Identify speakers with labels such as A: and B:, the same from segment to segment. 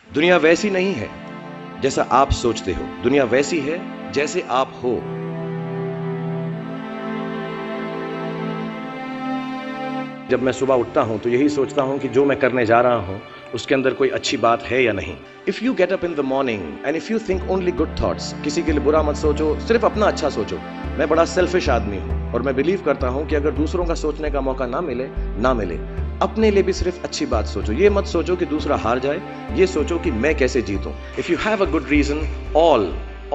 A: दुनिया वैसी नहीं है जैसा आप सोचते हो, दुनिया वैसी है जैसे आप हो। जब मैं सुबह उठता हूं तो यही सोचता हूं कि जो मैं करने जा रहा हूं उसके अंदर कोई अच्छी बात है या नहीं। If you get up in the morning and if you think only good thoughts, किसी के लिए बुरा मत सोचो, सिर्फ अपना अच्छा सोचो। मैं बड़ा सेल्फिश आदमी हूं और मैं बिलीव करता हूं कि अगर दूसरों का सोचने का मौका ना मिले, अपने लिए भी सिर्फ अच्छी बात सोचो। ये मत सोचो कि दूसरा हार जाए, ये सोचो कि मैं कैसे जीतूं। If you have a good reason,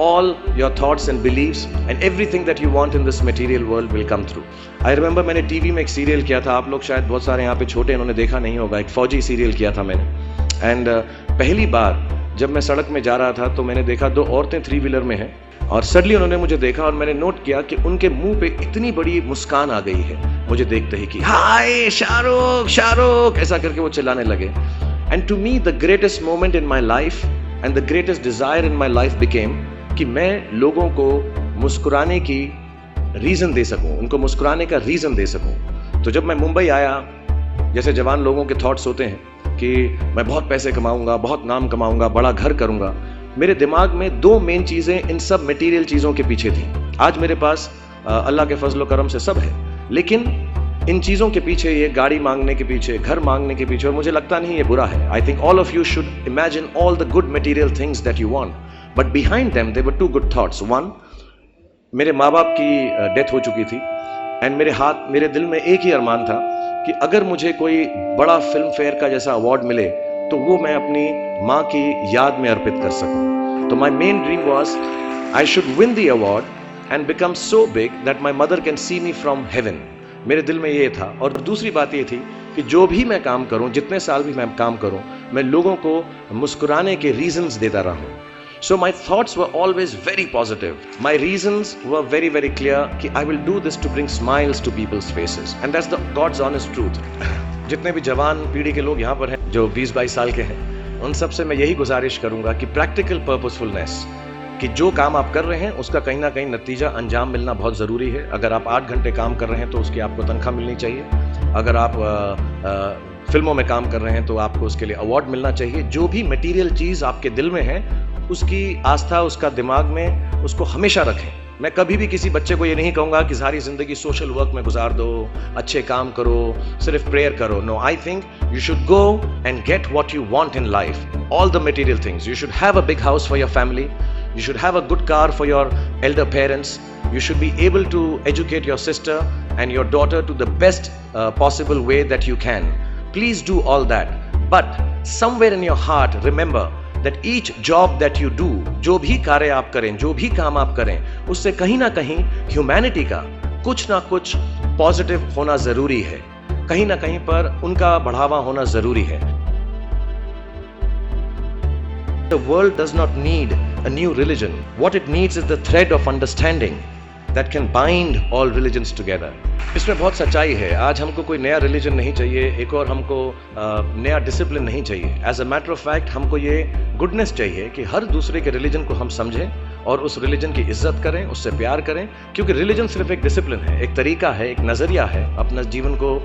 A: all your thoughts and beliefs and everything that you want in this material world will come through. I remember मैंने टीवी में एक सीरियल किया था, आप लोग शायद बहुत सारे यहाँ पे छोटे इन्होंने देखा नहीं होगा, एक फौजी सीरियल किया था मैंने। एंड पहली बार जब मैं सड़क में जा रहा था तो मैंने देखा दो औरतें 3 व्हीलर में हैं और सडनली उन्होंने मुझे देखा और मैंने नोट किया कि उनके मुंह पे इतनी बड़ी मुस्कान आ गई है मुझे देखते ही कि हाय शाहरुख शाहरुख ऐसा करके वो चिल्लाने लगे। And to me the greatest moment in my life and the greatest desire in my life became कि मैं लोगों को मुस्कुराने की रीजन दे सकूं, उनको मुस्कुराने का रीजन दे सकूं। तो जब मैं मुंबई आया, जैसे जवान लोगों के थॉट्स होते हैं कि मैं बहुत पैसे कमाऊंगा, बहुत नाम कमाऊंगा, बड़ा घर करूंगा, मेरे दिमाग में 2 मेन चीजें इन सब मटेरियल चीजों के पीछे थी। आज मेरे पास अल्लाह के फजलो करम से सब है, लेकिन इन चीजों के पीछे, ये गाड़ी मांगने के पीछे, घर मांगने के पीछे, और मुझे लगता नहीं ये बुरा है। I think all of you should imagine all the good material things that you want, but behind them there were 2 good thoughts. 1, मेरे माँ बाप की डेथ हो चुकी थी एंड मेरे दिल में एक ही अरमान था कि अगर मुझे कोई बड़ा फिल्म फेयर का जैसा अवार्ड मिले तो वो मैं अपनी माँ की याद में अर्पित कर सकूं। तो my main dream was I should win the award and become so big that my mother can see me from heaven. मेरे दिल में ये था। और दूसरी बात ये थी कि जो भी मैं काम करूं, जितने साल भी मैं काम करूं, मैं लोगों को मुस्कुराने के रीजंस देता रहूं। So my thoughts were always very positive. My reasons were very, very clear कि I will do this to bring smiles to people's faces. And that's the God's honest truth. जितने भी जवान पीढ़ी के लोग यहाँ पर हैं, जो 20-22 साल के हैं, उन सब से मैं यही गुजारिश करूँगा कि प्रैक्टिकल पर्पसफुलनेस, कि जो काम आप कर रहे हैं उसका कहीं ना कहीं नतीजा अंजाम मिलना बहुत ज़रूरी है। अगर आप 8 घंटे काम कर रहे हैं तो उसकी आपको तनख्वाह मिलनी चाहिए। अगर आप फिल्मों में काम कर रहे हैं तो आपको उसके लिए अवार्ड मिलना चाहिए। जो भी मटीरियल चीज़ आपके दिल में है उसकी आस्था, उसका दिमाग में, उसको हमेशा रखें। मैं कभी भी किसी बच्चे को ये नहीं कहूँगा कि सारी ज़िंदगी सोशल वर्क में गुजार दो, अच्छे काम करो, सिर्फ प्रेयर करो। No, I think you should go and get what you want in life, all the material things. You should have a big house for your family, you should have a good car for your elder parents, you should be able to educate your sister and your daughter to the best possible way that you can. Please do all that, but somewhere in your heart remember that each job that you do, जो भी कार्य आप करें, जो भी काम आप करें, उससे कहीं ना कहीं ह्यूमैनिटी का कुछ ना कुछ पॉजिटिव होना जरूरी है, कहीं ना कहीं पर उनका बढ़ावा होना जरूरी है। The world does not need a new religion. What it needs is the thread of understanding that can bind all religions together. इसमें बहुत सच्चाई है। आज हमको कोई नया रिलीजन नहीं चाहिए, एक और हमको नया डिसिप्लिन नहीं चाहिए। As a matter of fact हमको ये गुडनेस चाहिए कि हर दूसरे के रिलीजन को हम समझें और उस रिलीजन की इज्जत करें, उससे प्यार करें, क्योंकि रिलीजन सिर्फ एक डिसिप्लिन है, एक तरीका है, एक नज़रिया है अपना जीवन को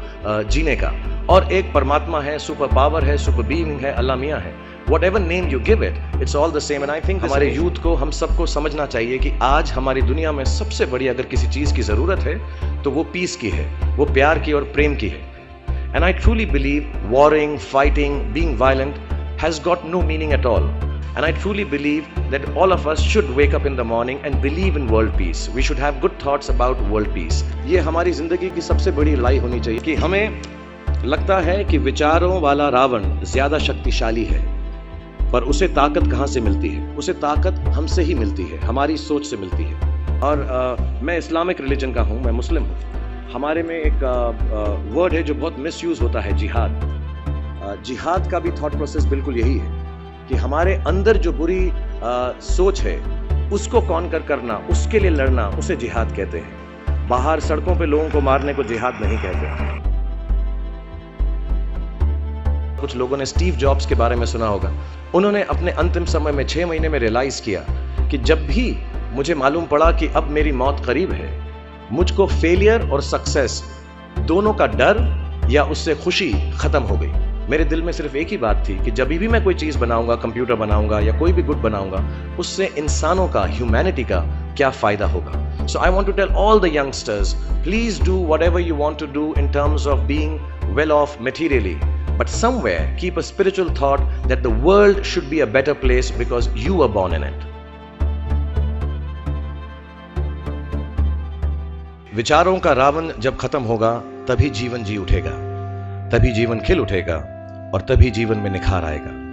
A: जीने का, और एक परमात्मा है, सुपर पावर है, सुपर बीइंग है, अल्लाह मियाँ है। Whatever name you give it, it's all the same. And I think हमारे यूथ को, हम सबको समझना चाहिए कि आज हमारी दुनिया में सबसे बड़ी अगर किसी चीज़ की ज़रूरत है तो वो पीस की है, वो प्यार की और प्रेम की है। And I truly believe warring, fighting, being violent has got no meaning at all. And I truly believe that all of us should wake up in the morning and believe in world peace. We should have good thoughts about world peace. ये हमारी ज़िंदगी की सबसे बड़ी लड़ाई होनी चाहिए कि हमें लगता है कि विचारों वाला रावण ज़्यादा शक्तिशाली है, पर उसे ताकत कहाँ से मिलती है? उसे ताकत हमसे ही मिलती है, हमारी सोच से मिलती है। और मैं इस्लामिक रिलीजन का हूँ, मैं मुस्लिम हूँ। हमारे में एक वर्ड है जो बहुत मिसयूज होता है, जिहाद। जिहाद का भी थॉट प्रोसेस बिल्कुल यही है कि हमारे अंदर जो बुरी सोच है उसको कॉन्कर करना, उसके लिए लड़ना, उसे जिहाद कहते हैं। बाहर सड़कों पे लोगों को मारने को जिहाद नहीं कहते। कुछ लोगों ने स्टीव जॉब्स के बारे में सुना होगा। उन्होंने अपने अंतिम समय में 6 महीने में रियलाइज किया कि जब भी मुझे मालूम पड़ा कि अब मेरी मौत करीब है, मुझको फेलियर और सक्सेस दोनों का डर या उससे खुशी खत्म हो गई। मेरे दिल में सिर्फ एक ही बात थी कि जब भी मैं कोई चीज बनाऊंगा, कंप्यूटर बनाऊंगा या कोई भी गुड बनाऊंगा, उससे इंसानों का, ह्यूमैनिटी का क्या फायदा होगा. So I want to tell all the youngsters, please do whatever you want to do in terms of being well off materially, but somewhere keep a spiritual thought that the world should be a better place because you were born in it. विचारों का रावण जब खत्म होगा तभी जीवन जी उठेगा, तभी जीवन खिल उठेगा और तभी जीवन में निखार आएगा.